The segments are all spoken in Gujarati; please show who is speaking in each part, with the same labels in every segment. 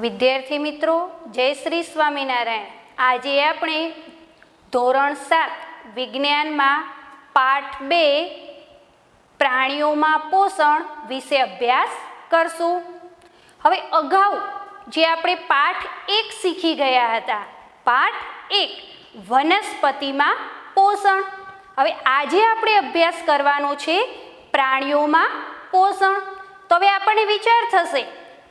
Speaker 1: વિદ્યાર્થી મિત્રો, જય શ્રી સ્વામિનારાયણ. આજે આપણે ધોરણ 7 વિજ્ઞાનમાં પાઠ 2 પ્રાણીઓમાં પોષણ વિશે અભ્યાસ કરશું. હવે અગાઉ જે આપણે પાઠ 1 શીખી ગયા હતા, પાઠ 1 વનસ્પતિમાં પોષણ. હવે આજે આપણે અભ્યાસ કરવાનો છે પ્રાણીઓમાં પોષણ. તો હવે આપણને વિચાર થશે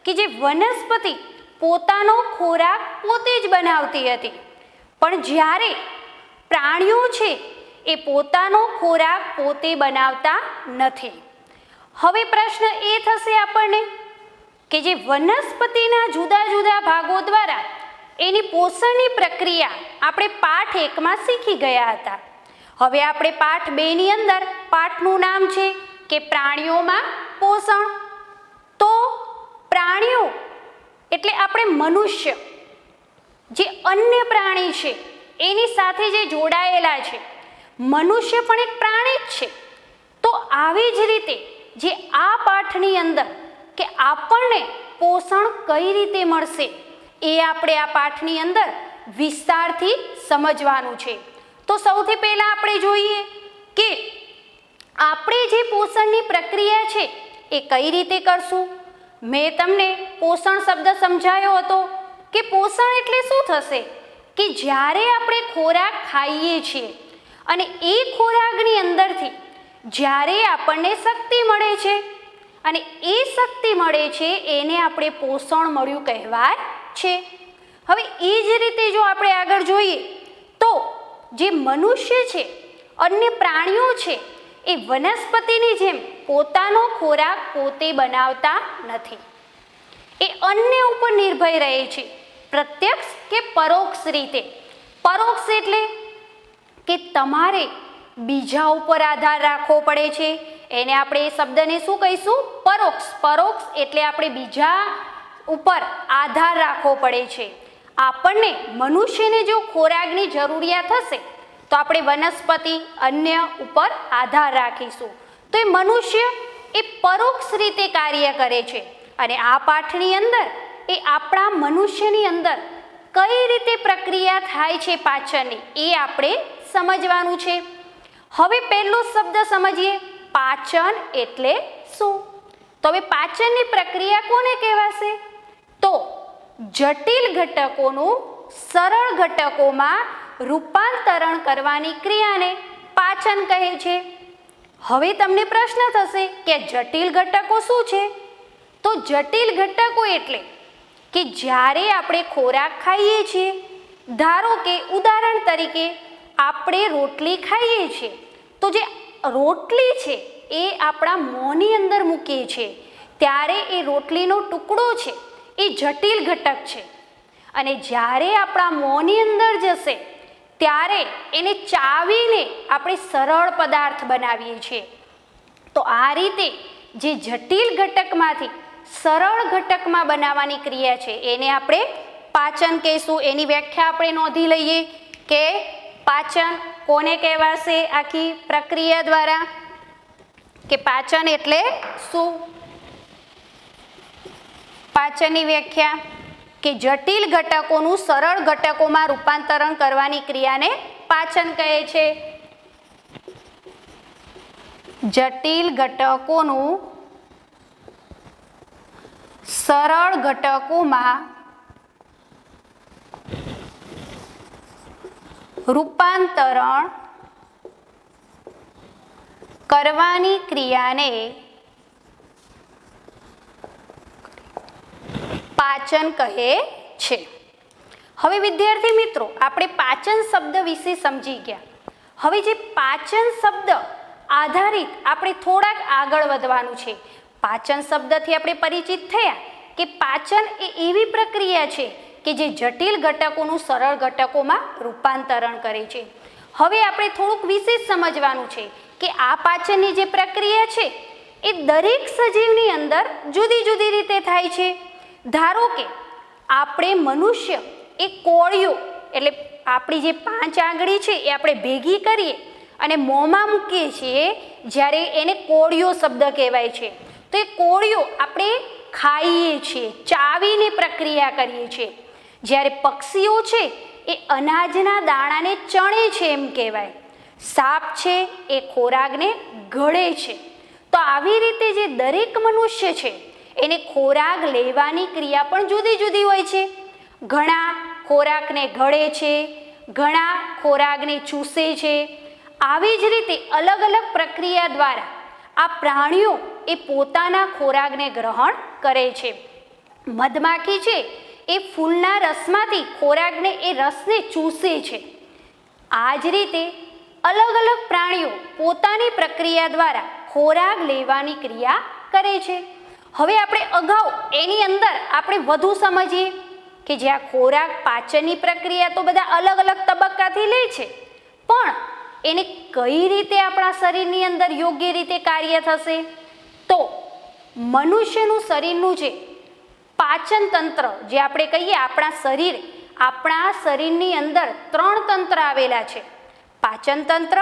Speaker 1: કે જે વનસ્પતિ પોતાનો ખોરાક પોતે જ બનાવતી હતી, પણ જ્યારે પ્રાણીઓ છે એ પોતાનો ખોરાક પોતે બનાવતા નથી. હવે પ્રશ્ન એ થશે આપણને કે જે વનસ્પતિના જુદા જુદા ભાગો દ્વારા એની પોષણની પ્રક્રિયા આપણે પાઠ 1માં શીખી ગયા હતા. હવે આપણે પાઠ 2ની અંદર પાઠનું નામ છે કે પ્રાણીઓમાં પોષણ. તો પ્રાણીઓ એટલે આપણે મનુષ્ય, જે અન્ય પ્રાણી છે એની સાથે જે જોડાયેલા છે. મનુષ્ય પણ એક પ્રાણી જ છે. તો આવી જ રીતે જે આ પાઠની અંદર કે આપણને પોષણ કઈ રીતે મળશે એ આપણે આ પાઠની અંદર વિસ્તારથી સમજવાનું છે. તો સૌથી પહેલાં આપણે જોઈએ કે આપણે જે પોષણની પ્રક્રિયા છે એ કઈ રીતે કરશું. મેં તમને પોષણ શબ્દ સમજાયો હતો કે પોષણ એટલે શું થશે કે જ્યારે આપણે ખોરાક ખાઈએ છીએ અને એ ખોરાકની અંદરથી જ્યારે આપણને શક્તિ મળે છે અને એ શક્તિ મળે છે એને આપણે પોષણ મળ્યું કહેવાય છે. હવે એ જ રીતે જો આપણે આગળ જોઈએ તો જે મનુષ્ય છે, અન્ય પ્રાણીઓ છે, એ વનસ્પતિની જેમ પોતાનો ખોરાક પોતે બનાવતા નથી. એ અન્ય ઉપર નિર્ભર રહે છે, પ્રત્યક્ષ કે પરોક્ષ રીતે. પરોક્ષ એટલે કે તમારે બીજા ઉપર આધાર રાખવો પડે છે. એને આપણે એ શબ્દને શું કહીશું? પરોક્ષ. પરોક્ષ એટલે આપણે બીજા ઉપર આધાર રાખવો પડે છે. આપણને મનુષ્યને જો ખોરાકની જરૂરિયાત હશે તો આપણે વનસ્પતિ અન્ય ઉપર આધાર રાખીશું. તો એ મનુષ્ય એ પરોક્ષ રીતે કાર્ય કરે છે. અને આ પાઠની અંદર એ આપણા મનુષ્યની અંદર કઈ રીતે પ્રક્રિયા થાય છે પાચનની એ આપણે સમજવાનું છે. હવે પહેલો શબ્દ સમજીએ, પાચન એટલે શું? તો હવે પાચનની પ્રક્રિયા કોને કહેવાશે? તો જટિલ ઘટકોનું સરળ ઘટકોમાં રૂપાંતરણ કરવાની ક્રિયાને પાચન કહે છે. હવે તમને પ્રશ્ન થશે કે જટિલ ઘટકો શું છે? તો જટિલ ઘટકો એટલે કે જ્યારે આપણે ખોરાક ખાઈએ છીએ, ધારો કે ઉદાહરણ તરીકે આપણે રોટલી ખાઈએ છીએ, તો જે રોટલી છે એ આપણા મોંની અંદર મૂકીએ છીએ ત્યારે એ રોટલીનો ટુકડો છે એ જટિલ ઘટક છે. અને જ્યારે આપણા મોંની અંદર જશે ત્યારે એને ચાવીને આપણે સરળ પદાર્થ બનાવીએ છીએ. તો આ રીતે જે જટિલ ઘટકમાંથી સરળ ઘટકમાં બનાવવાની ક્રિયા છે એને આપણે પાચન કહીશું. એની વ્યાખ્યા આપણે નોંધી લઈએ કે પાચન કોને કહેવાશે આખી પ્રક્રિયા દ્વારા, કે પાચન એટલે શું? પાચનની વ્યાખ્યા કે જટિલ ઘટકોનું સરળ ઘટકોમાં રૂપાંતરણ કરવાની ક્રિયાને પાચન કહે છે. જટિલ ઘટકોનું સરળ ઘટકોમાં રૂપાંતરણ કરવાની ક્રિયાને પાચન કહે છે. હવે વિદ્યાર્થી મિત્રો, આપણે પાચન શબ્દ વિશે સમજી ગયા. હવે જે પાચન શબ્દ આધારિત આપણે થોડાક આગળ વધવાનું છે. પાચન શબ્દથી આપણે પરિચિત થયા કે પાચન એ એવી પ્રક્રિયા છે કે જે જટિલ ઘટકોનું સરળ ઘટકોમાં રૂપાંતરણ કરે છે. હવે આપણે થોડુંક વિશેષ સમજવાનું છે કે આ પાચનની જે પ્રક્રિયા છે એ દરેક સજીવની અંદર જુદી જુદી રીતે થાય છે. ધારો કે આપણે મનુષ્ય એ કોળિયો એટલે આપણી જે 5 આંગળી છે એ આપણે ભેગી કરીએ અને મોંમાં મૂકીએ છીએ, જ્યારે એને કોળિયો શબ્દ કહેવાય છે. તો એ કોળિયો આપણે ખાઈએ છીએ, ચાવીને પ્રક્રિયા કરીએ છીએ. જ્યારે પક્ષીઓ છે એ અનાજના દાણાને ચણે છે એમ કહેવાય. સાપ છે એ ખોરાકને ઘડે છે. તો આવી રીતે જે દરેક મનુષ્ય છે એને ખોરાક લેવાની ક્રિયા પણ જુદી જુદી હોય છે. ઘણા ખોરાકને ઘડે છે, ઘણા ખોરાકને ચૂસે છે. આવી જ રીતે અલગ અલગ પ્રક્રિયા દ્વારા આ પ્રાણીઓ એ પોતાના ખોરાકને ગ્રહણ કરે છે. મધમાખી છે એ ફૂલના રસમાંથી ખોરાકને એ રસને ચૂસે છે. આ જ રીતે અલગ અલગ પ્રાણીઓ પોતાની પ્રક્રિયા દ્વારા ખોરાક લેવાની ક્રિયા કરે છે. હવે આપણે અગાઉ એની અંદર આપણે વધુ સમજીએ કે જે આ ખોરાક પાચનની પ્રક્રિયા તો બધા અલગ અલગ તબક્કાથી લે છે, પણ એને કઈ રીતે આપણા શરીરની અંદર યોગ્ય રીતે કાર્ય થશે? તો મનુષ્યનું શરીરનું જે પાચન તંત્ર, જે આપણે કહીએ આપણા શરીરની અંદર 3 તંત્ર આવેલા છે: પાચન તંત્ર,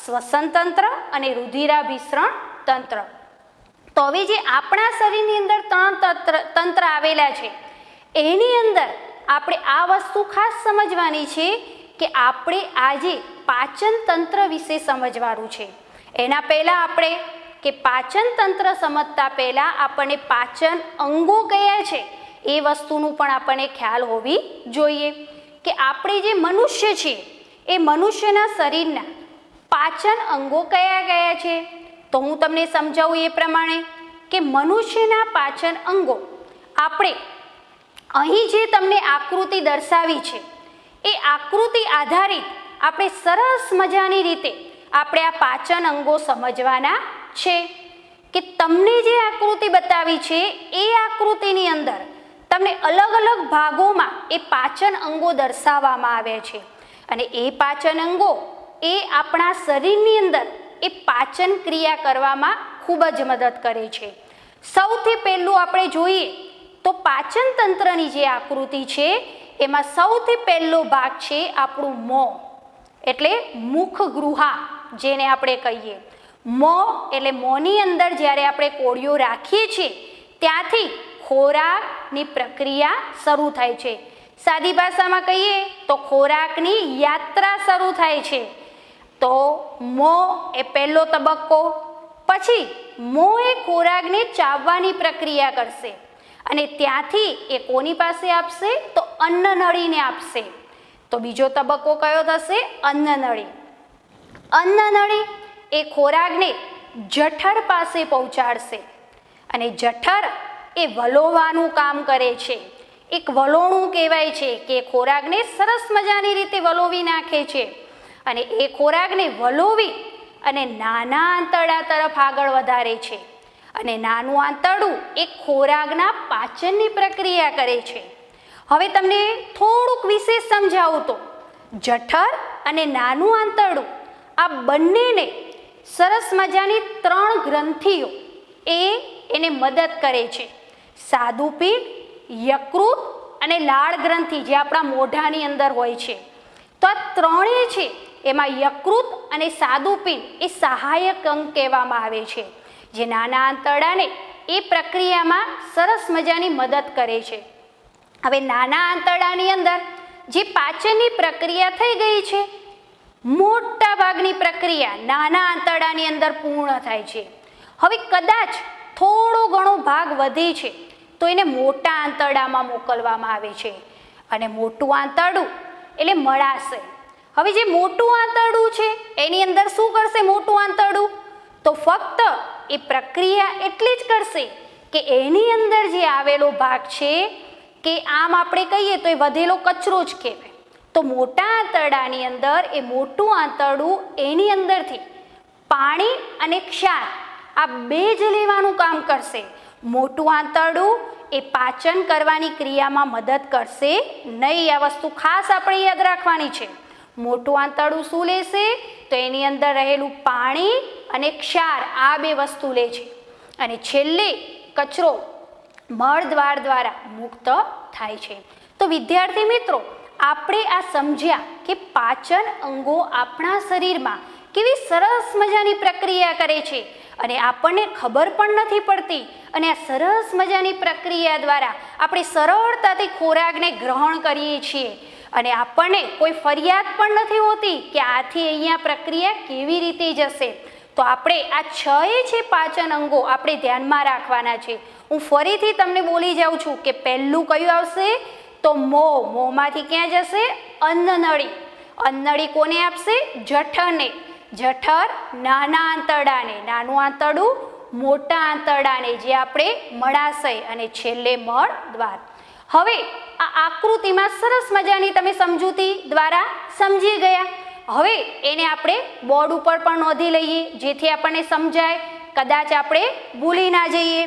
Speaker 1: શ્વસન તંત્ર અને રુધિરાભિસરણ તંત્ર. તો હવે જે આપણા શરીરની અંદર 3 તંત્ર આવેલા છે એની અંદર આપણે આ વસ્તુ ખાસ સમજવાની છે કે આપણે આજે પાચન તંત્ર વિશે સમજવાનું છે. એના પહેલાં આપણે કે પાચન તંત્ર સમજતા પહેલાં આપણને પાચન અંગો કયા છે એ વસ્તુનું પણ આપણને ખ્યાલ હોવી જોઈએ. કે આપણે જે મનુષ્ય છીએ એ મનુષ્યના શરીરના પાચન અંગો કયા કયા છે? તો હું તમને સમજાવું એ પ્રમાણે કે મનુષ્યના પાચન અંગો આપણે અહીં જે તમને આકૃતિ દર્શાવી છે એ આકૃતિ આધારિત આપણે સરસ મજાની રીતે આપણે આ પાચન અંગો સમજવાના છે. કે તમને જે આકૃતિ બતાવી છે એ આકૃતિની અંદર તમને અલગ અલગ ભાગોમાં એ પાચન અંગો દર્શાવવામાં આવે છે. અને એ પાચન અંગો એ આપણા શરીરની અંદર એ પાચન ક્રિયા કરવામાં ખૂબ જ મદદ કરે છે. સૌથી પહેલું આપણે જોઈએ તો પાચન તંત્રની જે આકૃતિ છે એમાં સૌથી પહેલો ભાગ છે આપણું મોં, એટલે મુખગૃહા જેને આપણે કહીએ. મોં એટલે મોંની અંદર જ્યારે આપણે કોળિયો રાખીએ છીએ ત્યાંથી ખોરાકની પ્રક્રિયા શરૂ થાય છે. સાદી ભાષામાં કહીએ તો ખોરાકની યાત્રા શરૂ થાય છે. તો મોં એ પહેલો તબક્કો. પછી મોં એ ખોરાકને ચાવવાની પ્રક્રિયા કરશે અને ત્યાંથી એ કોની પાસે આપશે? તો અન્નનળીને આપશે. તો બીજો તબક્કો કયો થશે? અન્નનળી. અન્નનળી એ ખોરાકને જઠર પાસે પહોંચાડશે અને જઠર એ વલોવાનું કામ કરે છે. એક વલોણું કહેવાય છે કે ખોરાકને સરસ મજાની રીતે વલોવી નાખે છે અને એ ખોરાકને વલોવી અને નાના આંતરડા તરફ આગળ વધારે છે. અને નાનું આંતરડું એ ખોરાકના પાચનની પ્રક્રિયા કરે છે. હવે તમને થોડુંક વિશેષ સમજાવું તો જઠર અને નાનું આંતરડું આ બંનેને સરસ મજાની 3 ગ્રંથિઓ એને મદદ કરે છે: સ્વાદુપિંડ, યકૃત અને લાળ ગ્રંથિ, જે આપણા મોઢાની અંદર હોય છે. તો આ ત્રણેય છે એમાં યકૃત અને સ્વાદુપિંડ એ સહાયક અંગ કહેવામાં આવે છે, જે નાના આંતરડાને એ પ્રક્રિયામાં સરસ મજાની મદદ કરે છે. હવે નાના આંતરડાની અંદર જે પાચનની પ્રક્રિયા થઈ ગઈ છે, મોટા ભાગની પ્રક્રિયા નાના આંતરડાની અંદર પૂર્ણ થાય છે. હવે કદાચ થોડો ઘણો ભાગ વધે છે તો એને મોટા આંતરડામાં મોકલવામાં આવે છે અને મોટું આંતરડું એટલે મળાશય. હવે જે મોટું આંતરડું છે એની અંદર શું કરશે મોટું આંતરડું? તો ફક્ત એ પ્રક્રિયા એટલી જ કરશે કે એની અંદર જે આવેલો ભાગ છે કે આમ આપણે કહીએ તો એ વધેલો કચરો જ કહેવાય. તો મોટા આંતરડાની અંદર એ મોટું આંતરડું એની અંદરથી પાણી અને ક્ષાર આ બે જ લેવાનું કામ કરશે. મોટું આંતરડું એ પાચન કરવાની ક્રિયામાં મદદ કરશે નહીં. આ વસ્તુ ખાસ આપણે યાદ રાખવાની છે. મોટું આંતરડું શું લેશે? તો એની અંદર રહેલું પાણી અને ક્ષાર આ બે વસ્તુ લે છે અને છેલ્લે કચરો મળદ્વાર દ્વારા મુક્ત થાય છે. તો વિદ્યાર્થી મિત્રો, આપણે આ સમજ્યા કે પાચન અંગો આપણા શરીરમાં કેવી સરસ મજાની પ્રક્રિયા કરે છે અને આપણને ખબર પણ નથી પડતી. અને આ સરસ મજાની પ્રક્રિયા દ્વારા આપણે સરળતાથી ખોરાકને ગ્રહણ કરીએ છીએ અને આપણને કોઈ ફરિયાદ પણ નથી હોતી કે આથી અહીંયા પ્રક્રિયા કેવી રીતે જશે. તો આપણે આ 6 છે પાચન અંગો આપણે ધ્યાનમાં રાખવાના છે. હું ફરીથી તમને બોલી જાઉં છું કે પહેલું કયું આવશે તો મોંમાંથી ક્યાં જશે? અન્નનળી. અન્નનળી કોને આપશે? જઠરને. જઠર નાના આંતરડાને, નાનું આંતરડું મોટા આંતરડાને જે આપણે મળાશય અને છેલ્લે મળ દ્વાર. હવે આ આકૃતિમાં સરસ મજાની તમે સમજૂતી દ્વારા સમજી ગયા. હવે એને આપણે બોર્ડ ઉપર પણ નોંધી લઈએ જેથી આપણને સમજાય, કદાચ આપણે ભૂલી ના જઈએ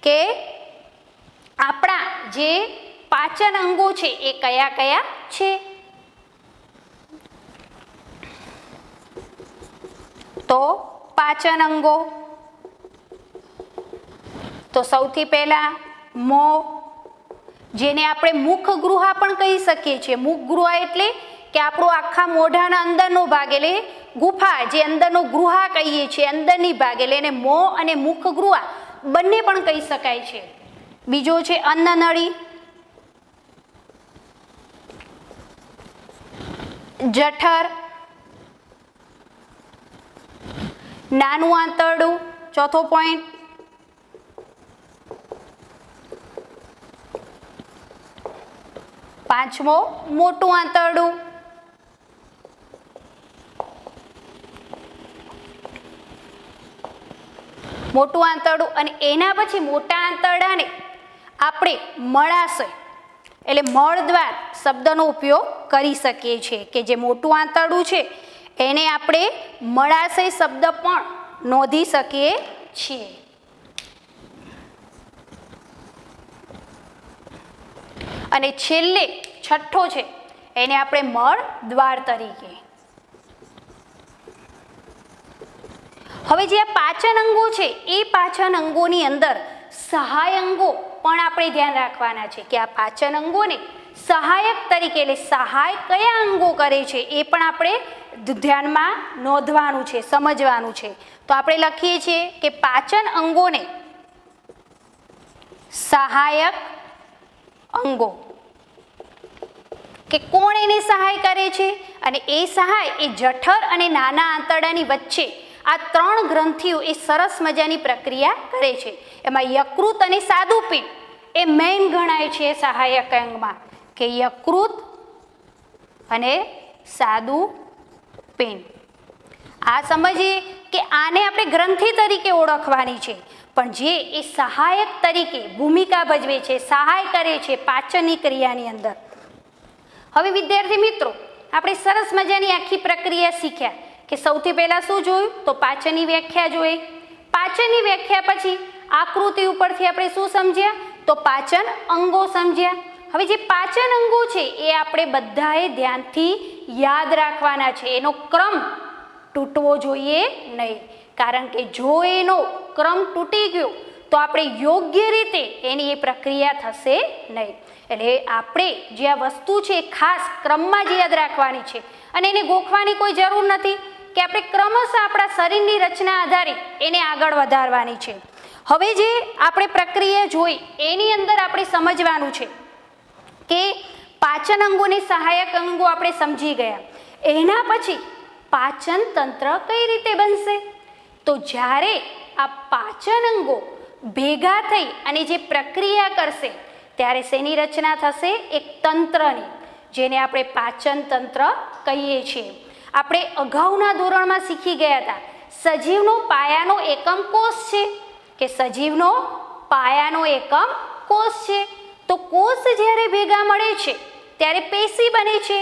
Speaker 1: કે આપણા જે પાચન અંગો છે એ કયા કયા છે. તો પાચન અંગો, તો સૌથી પહેલા મોં, જેને આપણે મુખગૃહા પણ કહી શકીએ છીએ. મુખગૃહા એટલે કે આપણો આખા મોઢાના અંદરનો ભાગ, એટલે ગુફા, જે અંદરનો ગૃહા કહીએ છીએ, અંદરની ભાગ, એટલે એને મોં અને મુખગૃહા બંને પણ કહી શકાય છે. બીજો છે અન્નનળી, જઠર, નાનું આંતરડું, ચોથો પોઈન્ટ, પાંચમો મોટું આંતરડું, મોટું આંતરડું, અને એના પછી મોટા આંતરડાને આપણે મળાશય એટલે મળદ્વાર શબ્દનો ઉપયોગ કરી શકીએ છીએ કે જે મોટું આંતરડું છે એને આપણે મળાશય શબ્દ પણ નોંધી શકીએ છીએ. અને છેલ્લે છઠ્ઠો છે એને આપણે મળ દ્વાર તરીકે. હવે જે આ પાચન અંગો છે એ પાચન અંગોની અંદર સહાય અંગો પણ આપણે ધ્યાન રાખવાના છે કે આ પાચન અંગોને સહાયક તરીકે, એટલે સહાય કયા અંગો કરે છે એ પણ આપણે ધ્યાનમાં નોંધવાનું છે, સમજવાનું છે. તો આપણે લખીએ છીએ કે પાચન અંગોને સહાયક અંગો, કે કોણ એને સહાય કરે છે? અને એ સહાય એ જઠર અને નાના આંતરડાની વચ્ચે આ 3 ગ્રંથિઓ એ સરસ મજાની પ્રક્રિયા કરે છે. એમાં યકૃત અને સ્વાદુપિંડ એ મેઇન ગણાય છે સહાયક અંગમાં, કે યકૃત અને સ્વાદુપિંડ. આ સમજીએ કે આને આપણે ગ્રંથિ તરીકે ઓળખવાની છે, પણ જે એ સહાયક તરીકે ભૂમિકા ભજવે છે, સહાય કરે છે પાચનની ક્રિયાની અંદર. હવે વિદ્યાર્થી મિત્રો, આપણે સરસ મજાની આખી પ્રક્રિયા શીખ્યા કે સૌથી પહેલા શું જોયું તો પાચનની વ્યાખ્યા જોઈ. પાચનની વ્યાખ્યા પછી આકૃતિ ઉપરથી આપણે શું સમજ્યા તો પાચન અંગો સમજ્યા. હવે જે પાચન અંગો છે એ આપણે બધાએ ધ્યાનથી યાદ રાખવાના છે. એનો ક્રમ તૂટવો જોઈએ નહીં, કારણ કે જો એનો ક્રમ તૂટી ગયો તો આપણે યોગ્ય રીતે એની એ પ્રક્રિયા થશે નહીં. એટલે આપણે જે આ વસ્તુ છે એ ખાસ ક્રમમાં જ યાદ રાખવાની છે અને એને ગોખવાની કોઈ જરૂર નથી કે આપણે ક્રમશઃ આપણા શરીરની રચના આધારિત એને આગળ વધારવાની છે. હવે જે આપણે પ્રક્રિયા જોઈ એની અંદર આપણે સમજવાનું છે કે પાચન અંગોને સહાયક અંગો આપણે સમજી ગયા. એના પછી પાચન તંત્ર કઈ રીતે બનશે? તો જ્યારે આ પાચન અંગો ભેગા થઈ અને જે પ્રક્રિયા કરશે ત્યારે શેની રચના થશે? એક તંત્રની, જેને આપણે પાચન તંત્ર કહીએ છીએ. આપણે અગાઉના ધોરણમાં શીખી ગયા હતા સજીવનો પાયાનો એકમ કોષ છે, કે સજીવનો પાયાનો એકમ કોષ છે. તો કોષ જ્યારે ભેગા મળે છે ત્યારે પેશી બને છે,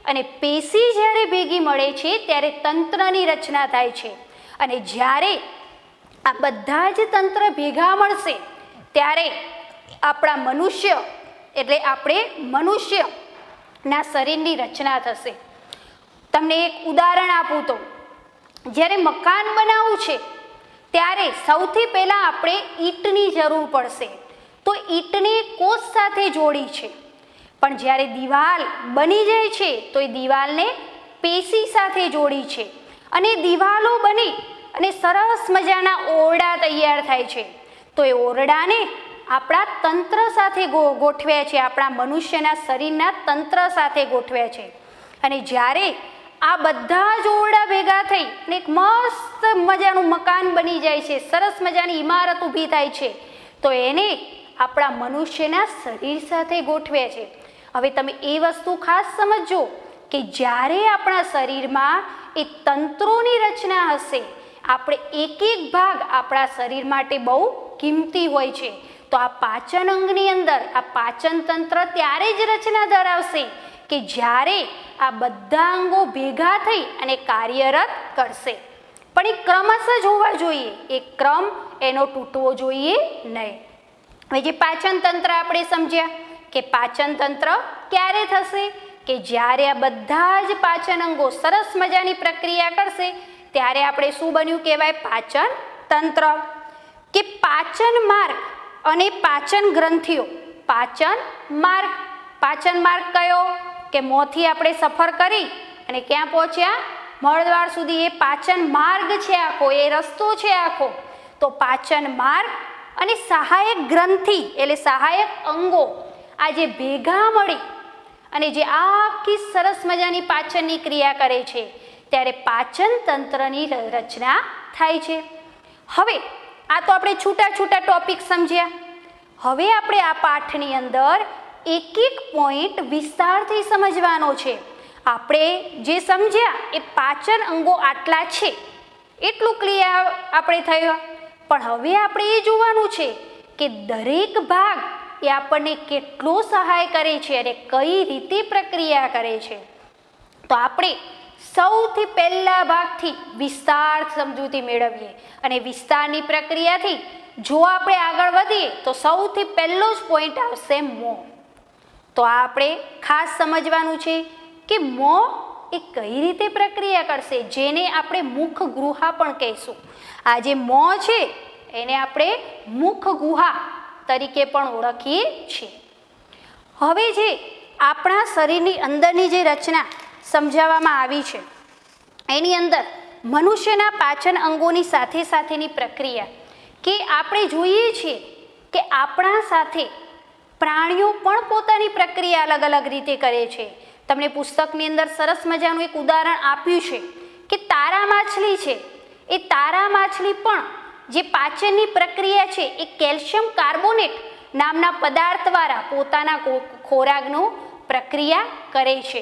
Speaker 1: અને પેશી જ્યારે ભેગી મળે છે ત્યારે તંત્રની રચના થાય છે. અને જ્યારે આ બધા જ તંત્ર ભેગા મળશે ત્યારે આપણા મનુષ્ય એટલે આપણે મનુષ્યના શરીરની રચના થશે. તમને એક ઉદાહરણ આપું તો જ્યારે મકાન બનાવવું છે ત્યારે સૌથી પહેલાં આપણે ઈંટની જરૂર પડશે. તો ઈંટને કોષ સાથે જોડી છે, પણ જ્યારે દિવાલ બની જાય છે તો એ દિવાલને પેશી સાથે જોડી છે. અને દિવાલો બની અને સરસ મજાના ઓરડા તૈયાર થાય છે. તો એ ઓરડાને આપણા તંત્ર સાથે ગોઠવ્યા છે, આપણા મનુષ્યના શરીરના તંત્ર સાથે ગોઠવ્યા છે. અને જ્યારે આ બધા જ ઓરડા ભેગા થઈ અને એક મસ્ત મજાનું મકાન બની જાય છે, સરસ મજાની ઇમારત ઊભી થાય છે, તો એને આપણા મનુષ્યના શરીર સાથે ગોઠવ્યા છે. હવે તમે એ વસ્તુ ખાસ સમજજો કે જ્યારે આપણા શરીરમાં એ તંત્રોની રચના હશે, આપણે એક એક ભાગ આપણા શરીર માટે બહુ કિંમતી હોય છે. તો આ પાચન અંગની અંદર આ પાચન તંત્ર ત્યારે જ રચના ધરાવશે કે જ્યારે આ બધા અંગો ભેગા થઈ અને કાર્યરત કરશે. પણ એ ક્રમશઃ જ હોવા જોઈએ, એ ક્રમ એનો તૂટવો જોઈએ નહીં. હવે જે પાચન તંત્ર આપણે સમજ્યા કે પાચન તંત્ર ક્યારે થશે કે જ્યારે આ બધા જ પાચન અંગો સરસ મજાની પ્રક્રિયા કરશે ત્યારે આપણે શું બન્યું કહેવાય? પાચન તંત્ર. કે પાચન માર્ગ અને પાચન ગ્રંથિઓ. પાચન માર્ગ કયો? કે મોંથી આપણે સફર કરી અને ક્યાં પહોંચ્યા? મળદ્વાર સુધી. એ પાચન માર્ગ છે આખો, એ રસ્તો છે આખો. તો પાચન માર્ગ અને સહાયક ગ્રંથિ એટલે સહાયક અંગો આ જે ભેગા મળી અને જે આખી સરસ મજાની પાચનની ક્રિયા કરે છે ત્યારે પાચન તંત્રની રચના થાય છે. હવે આ તો આપણે છૂટા છૂટા ટોપિક સમજ્યા. હવે આપણે આ પાઠની અંદર એક એક પોઈન્ટ વિસ્તારથી સમજવાનો છે. આપણે જે સમજ્યા એ પાચન અંગો આટલા છે એટલું ક્લિયર આપણે થયું. પણ હવે આપણે એ જોવાનું છે કે દરેક ભાગ એ આપણને કેટલો સહાય કરે છે અને કઈ રીતે પ્રક્રિયા કરે છે. તો આપણે સૌથી પહેલા ભાગથી વિસ્તાર સમજૂતી મેળવીએ અને વિસ્તારની પ્રક્રિયાથી જો આપણે આગળ વધીએ તો સૌથી પહેલો જ પોઈન્ટ આવશે મોં. તો આ આપણે ખાસ સમજવાનું છે કે મોં એ કઈ રીતે પ્રક્રિયા કરશે, જેને આપણે મુખ ગુહા પણ કહીશું. આ જે મોં છે એને આપણે મુખ ગુહા તરીકે પણ ઓળખીએ છીએ. હવે જે આપણા શરીરની અંદરની જે રચના સમજાવવામાં આવી છે એની અંદર મનુષ્યના પાચન અંગોની સાથે સાથેની પ્રક્રિયા કે આપણે જોઈએ છીએ કે આપણા સાથે પ્રાણીઓ પણ પોતાની પ્રક્રિયા અલગ અલગ રીતે કરે છે. તમને પુસ્તકની અંદર સરસ મજાનું એક ઉદાહરણ આપ્યું છે કે તારા માછલી છે. એ તારા માછલી પણ જે પાચનની પ્રક્રિયા છે એ કેલ્શિયમ કાર્બોનેટ નામના પદાર્થ દ્વારા પોતાના ખોરાકનું પ્રક્રિયા કરે છે.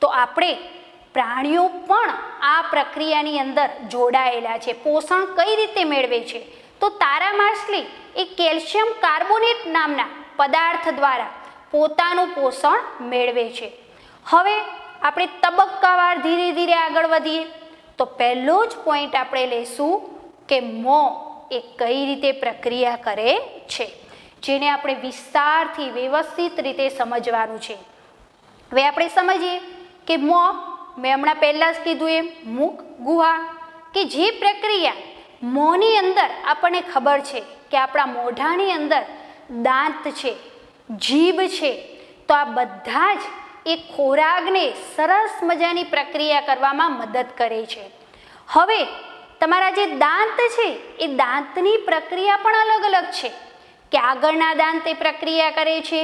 Speaker 1: તો આપણે પ્રાણીઓ પણ આ પ્રક્રિયાની અંદર જોડાયેલા છે. પોષણ કઈ રીતે મેળવે છે? તો તારા માછલી એ કેલ્શિયમ કાર્બોનેટ નામના પદાર્થ દ્વારા પોતાનું પોષણ મેળવે છે. હવે આપણે તબક્કાવાર ધીરે ધીરે આગળ વધીએ તો પહેલો જ પોઈન્ટ આપણે લઈશું કે મોં એ કઈ રીતે પ્રક્રિયા કરે છે, જેને આપણે વિસ્તારથી વ્યવસ્થિત રીતે સમજવાનું છે. હવે આપણે સમજીએ કે મોં, મેં હમણાં પહેલાં જ કીધું એમ મુખ ગુહા, કે જે પ્રક્રિયા મોંની અંદર આપણને ખબર છે કે આપણા મોઢાની અંદર દાંત છે, જીભ છે, તો આ બધા જ એ ખોરાકને સરસ મજાની પ્રક્રિયા કરવામાં મદદ કરે છે. હવે તમારા જે દાંત છે એ દાંતની પ્રક્રિયા પણ અલગ અલગ છે કે આગળના દાંત એ પ્રક્રિયા કરે છે,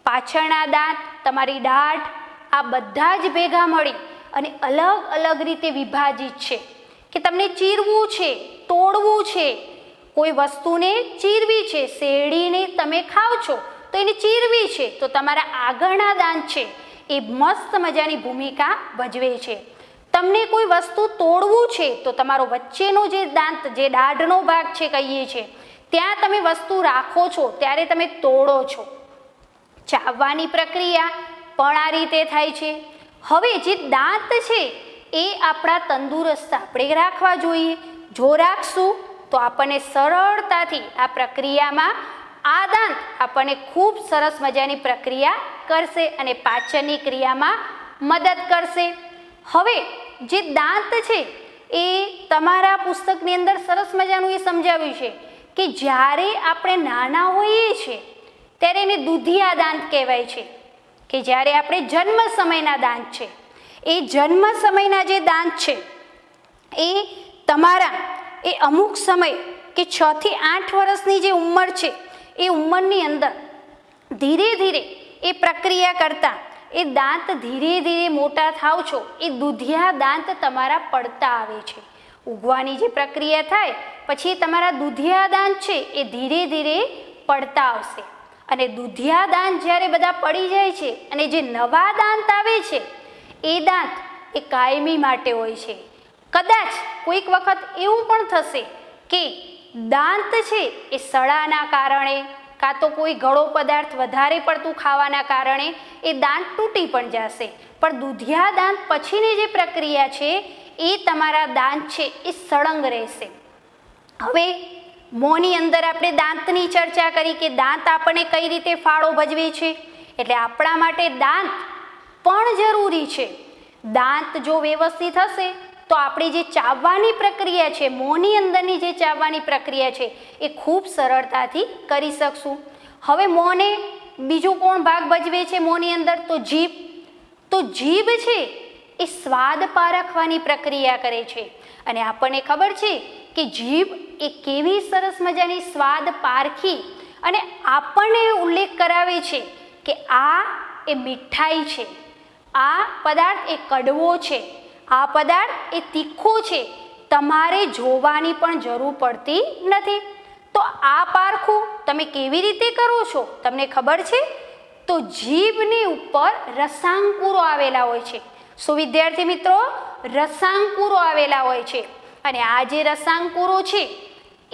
Speaker 1: પાછળના દાંત, તમારી દાઢ, આ બધા જ ભેગા મળી અને અલગ અલગ રીતે વિભાજિત છે કે તમને ચીરવું છે, તોડવું છે, કોઈ વસ્તુને ચીરવી છે, શેરડીને તમે ખાવ છો તો એને ચીરવી છે તો તમારા આગળના દાંત છે એ મસ્ત મજાની ભૂમિકા ભજવે છે. તમને કોઈ વસ્તુ તોડવું છે તો તમારો વચ્ચેનો જે દાંત, જે દાઢનો ભાગ છે કહીએ છીએ, ત્યાં તમે વસ્તુ રાખો છો ત્યારે તમે તોડો છો. ચાવવાની પ્રક્રિયા પણ આ રીતે થાય છે. હવે જે દાંત છે એ આપણા તંદુરસ્ત આપણે રાખવા જોઈએ. જો રાખશું તો આપણને સરળતાથી આ પ્રક્રિયામાં આ દાંત આપણને ખૂબ સરસ મજાની પ્રક્રિયા કરશે અને પાચનની ક્રિયામાં મદદ કરશે. હવે જે દાંત છે એ તમારા પુસ્તકની અંદર સરસ મજાનું એ સમજાવ્યું છે કે જ્યારે આપણે નાના હોઈએ છીએ ત્યારે એને દૂધિયા દાંત કહેવાય છે. કે જ્યારે આપણે જન્મ સમયના દાંત છે, એ જન્મ સમયના જે દાંત છે એ તમારા એ અમુક સમય કે 6 થી 8 વર્ષની જે ઉંમર છે એ ઉંમરની અંદર ધીરે ધીરે એ પ્રક્રિયા કરતાં એ દાંત ધીરે ધીરે મોટા થાવ છો, એ દૂધિયા દાંત તમારા પડતા આવે છે. ઉગવાની જે પ્રક્રિયા થાય પછી તમારા દૂધિયા દાંત છે એ ધીરે ધીરે પડતા આવશે. અને દૂધિયા દાંત જ્યારે બધા પડી જાય છે અને જે નવા દાંત આવે છે એ દાંત એ કાયમી માટે હોય છે. કદાચ કોઈક વખત એવું પણ થશે કે દાંત છે એ સડાના કારણે કાં તો કોઈ ગળો પદાર્થ વધારે પડતું ખાવાના કારણે એ દાંત તૂટી પણ જશે, પણ દૂધિયા દાંત પછીની જે પ્રક્રિયા છે એ તમારા દાંત છે એ સળંગ રહેશે. હવે મોંની અંદર આપણે દાંતની ચર્ચા કરી કે દાંત આપણને કઈ રીતે ફાળો ભજવે છે, એટલે આપણા માટે દાંત પણ જરૂરી છે. દાંત જો વ્યવસ્થિત હશે તો આપણી જે ચાવવાની પ્રક્રિયા છે, મોંની અંદરની જે ચાવવાની પ્રક્રિયા છે એ ખૂબ સરળતાથી કરી શકશું. હવે મોંને બીજો કોણ ભાગ ભજવે છે મોંની અંદર? તો જીભ. તો જીભ છે એ સ્વાદ પારખવાની પ્રક્રિયા કરે છે. અને આપણને ખબર છે કે જીભ એ કેવી સરસ મજાની સ્વાદ પારખી અને આપણને ઉલ્લેખ કરાવે છે કે આ એ મીઠાઈ છે, આ પદાર્થ એ કડવો છે, આ પદાર્થ એ તીખો છે. તમારે જોવાની પણ જરૂર પડતી નથી. તો આ પારખું તમે કેવી રીતે કરો છો તમને ખબર છે? તો જીભની ઉપર રસાંકુરો આવેલા હોય છે. શું વિદ્યાર્થી મિત્રો? રસાંકુરો આવેલા હોય છે. અને આ જે રસાંકુરો છે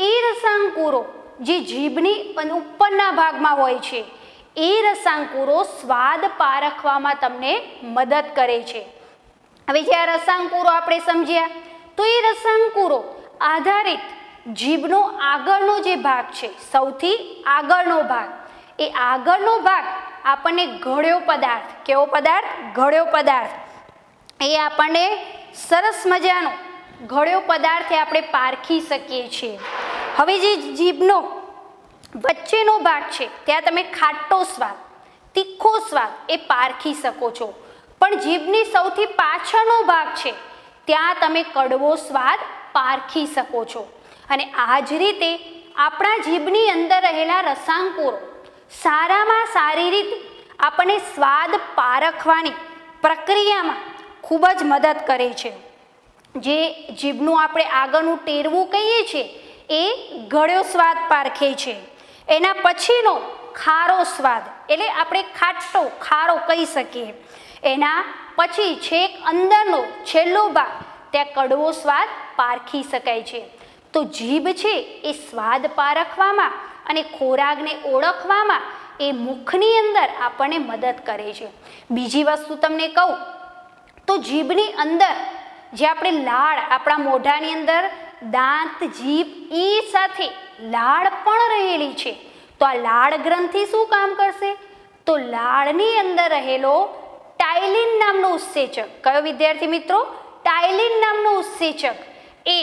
Speaker 1: એ રસાંકુરો જે જીભની ઉપરના ભાગમાં હોય છે એ રસાંકુરો સ્વાદ પારખવામાં તમને મદદ કરે છે. હવે જે આ રસાંકુરો આપણે સમજ્યા તો એ રસાંકુરો આધારિત જીભનો આગળનો જે ભાગ છે, સૌથી આગળનો ભાગ, એ આગળનો ભાગ આપણને ગળ્યો પદાર્થ, કેવો પદાર્થ? ગળ્યો પદાર્થ. એ આપણને સરસ મજાનો ગળ્યો પદાર્થ આપણે પારખી શકીએ છીએ. હવે જે જીભનો વચ્ચેનો ભાગ છે ત્યાં તમે ખાટો સ્વાદ, તીખો સ્વાદ એ પારખી શકો છો, પણ જીભની સૌથી પાછળનો ભાગ છે ત્યાં તમે કડવો સ્વાદ પારખી શકો છો. અને આ જ રીતે આપણા જીભની અંદર રહેલા રસાંકુરો સારામાં સારી રીતે આપણને સ્વાદ પારખવાની પ્રક્રિયામાં ખૂબ જ મદદ કરે છે. જે જીભનું આપણે આગળનું ટેરવું કહીએ છીએ એ ગળ્યો સ્વાદ પારખે છે. એના પછીનો ખારો સ્વાદ એટલે આપણે ખાટો ખારો કહી શકીએ. એના પછી છેક અંદરનો છેલ્લો ભાગ ત્યાં કડવો સ્વાદ પારખી શકાય છે. તો જીભ છે એ સ્વાદ પારખવામાં અને ખોરાકને ઓળખવામાં એ મુખની અંદર આપણને મદદ કરે છે. બીજી વસ્તુ તમને કહું તો જીભની અંદર જે આપણે લાળ, આપણા મોઢાની અંદર દાંત, જીભ એ સાથે લાળ પણ રહેલી છે. તો આ લાળ ગ્રંથિ શું કામ કરશે? તો લાળની અંદર રહેલો ટાઇલિન નામનો ઉત્સેચક, કયો વિદ્યાર્થી મિત્રો? ટાઇલિન નામનો ઉત્સેચક એ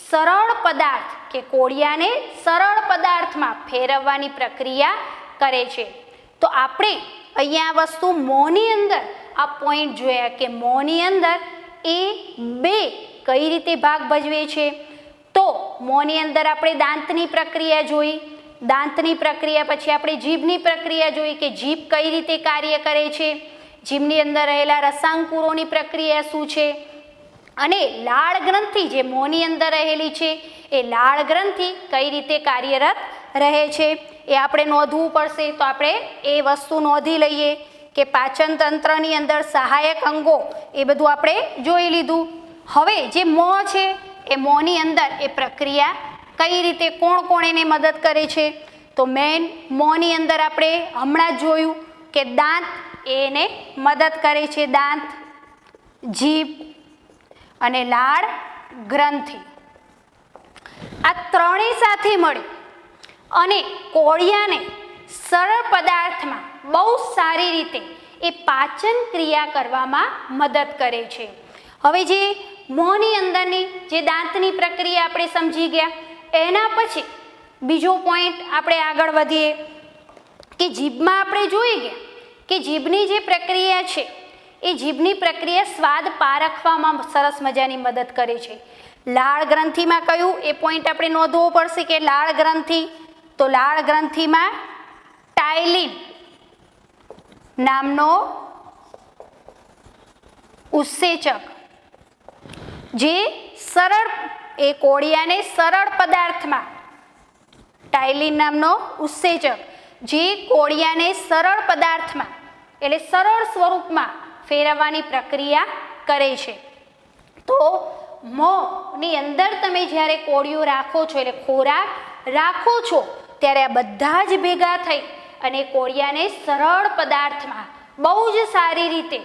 Speaker 1: સરળ પદાર્થ કે કોળિયાને સરળ પદાર્થમાં ફેરવવાની પ્રક્રિયા કરે છે. તો આપણે અહીંયા આ વસ્તુ મોંની અંદર આ પોઈન્ટ જોયા કે મોંની અંદર એ બે કઈ રીતે ભાગ ભજવે છે. તો મોંની અંદર આપણે દાંતની પ્રક્રિયા જોઈ, દાંતની પ્રક્રિયા પછી આપણે જીભની પ્રક્રિયા જોઈ કે જીભ કઈ રીતે કાર્ય કરે છે, જીભની અંદર રહેલા રસાંકુરોની પ્રક્રિયા શું છે, અને લાળ ગ્રંથિ જે મોંની અંદર રહેલી છે એ લાળ ગ્રંથિ કઈ રીતે કાર્યરત રહે છે એ આપણે નોંધવું પડશે. તો આપણે એ વસ્તુ નોંધી લઈએ કે પાચન તંત્રની અંદર સહાયક અંગો એ બધું આપણે જોઈ લીધું. હવે જે મોં છે એ મોંની અંદર એ પ્રક્રિયા કઈ રીતે કોણ કોણ એને મદદ કરે છે? તો મેન મોંની અંદર આપણે હમણાં જ જોયું કે દાંત એને મદદ કરે છે, દાંત, જીભ અને લાળ ગ્રંથિ. આ ત્રણેય સાથે મળી અને કોળિયાને સરળ પદાર્થમાં બહુ સારી રીતે એ પાચન ક્રિયા કરવામાં મદદ કરે છે. હવે જે મોંની અંદરની જે દાંતની પ્રક્રિયા આપણે સમજી ગયા, એના પછી બીજો પોઈન્ટ આપણે આગળ વધીએ કે જીભમાં આપણે જોઈ ગયા કે જીભની જે પ્રક્રિયા છે એ જીભની પ્રક્રિયા સ્વાદ પારખવામાં સરસ મજાની મદદ કરે છે. લાળ ગ્રંથિમાં કયું એ પોઈન્ટ આપણે નોંધવો પડશે કે લાળ ગ્રંથિ, તો લાળ ગ્રંથિમાં ટાયલિન નામનો ઉત્સેચક જે સરળ એ કોળિયાને સરળ પદાર્થમાં, ટાયલિન નામનો ઉત્સેચક જે કોળિયાને સરળ પદાર્થમાં એટલે સરળ સ્વરૂપમાં ફેરવવાની પ્રક્રિયા કરે છે. તો મોંની અંદર તમે જ્યારે કોળિયો રાખો છો એટલે ખોરાક રાખો છો ત્યારે આ બધા જ ભેગા થઈ અને કોળિયાને સરળ પદાર્થમાં બહુ જ સારી રીતે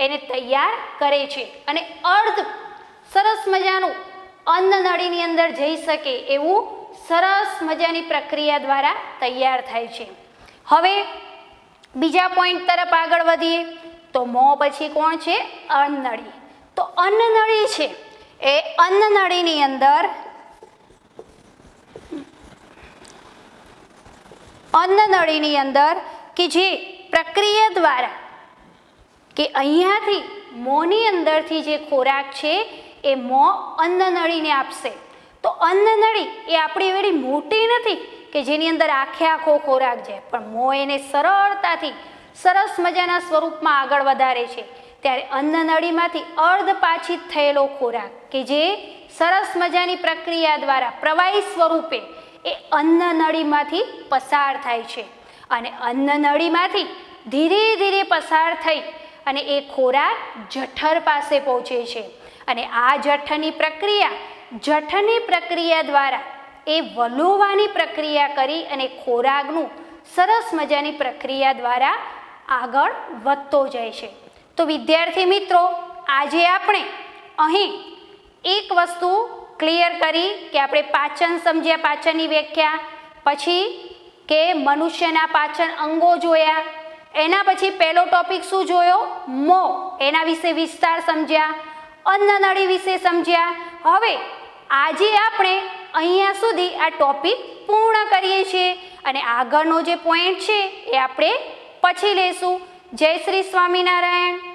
Speaker 1: એને તૈયાર કરે છે અને અર્ધ સરસ મજાનું અન્નનળીની અંદર જઈ શકે એવું સરસ મજાની પ્રક્રિયા દ્વારા તૈયાર થાય છે. હવે બીજા પોઈન્ટ તરફ આગળ વધીએ તો મોં પછી કોણ છે? અન્નનળી. તો અન્નનળી છે એ અન્નનળીની અંદર કે જે પ્રક્રિયા દ્વારા કે અહીંયાથી મોંની અંદરથી જે ખોરાક છે એ મોં અન્નનળીને આપશે. તો અન્નનળી એ આપણી એવી મોટી નથી કે જેની અંદર આખે આખો ખોરાક જાય, પણ મોં એને સરળતાથી સરસ મજાના સ્વરૂપમાં આગળ વધારે છે. ત્યારે અન્નનળીમાંથી અર્ધપાચિત થયેલો ખોરાક કે જે સરસ મજાની પ્રક્રિયા દ્વારા પ્રવાહી સ્વરૂપે એ અન્નનળીમાંથી પસાર થાય છે અને અન્નનળીમાંથી ધીરે ધીરે પસાર થઈ અને એ ખોરાક જઠર પાસે પહોંચે છે અને આ જઠરની પ્રક્રિયા દ્વારા એ વલોવાની પ્રક્રિયા કરી અને ખોરાકનું સરસ મજાની પ્રક્રિયા દ્વારા આગળ વધતો જાય છે. તો વિદ્યાર્થી મિત્રો, આજે આપણે અહીં એક વસ્તુ ક્લિયર કરી કે આપણે પાચન સમજ્યા, પાચનની વ્યાખ્યા, પછી કે મનુષ્યના પાચન અંગો જોયા, એના પછી પહેલો ટોપિક શું જોયો? મોં, એના વિશે વિસ્તાર સમજ્યા, અન્નનળી વિશે સમજ્યા. હવે આજે આપણે અહીંયા સુધી આ ટોપિક પૂર્ણ કરીએ છીએ અને આગળનો જે પોઈન્ટ છે એ આપણે પછી લેશું. જય શ્રી સ્વામિનારાયણ.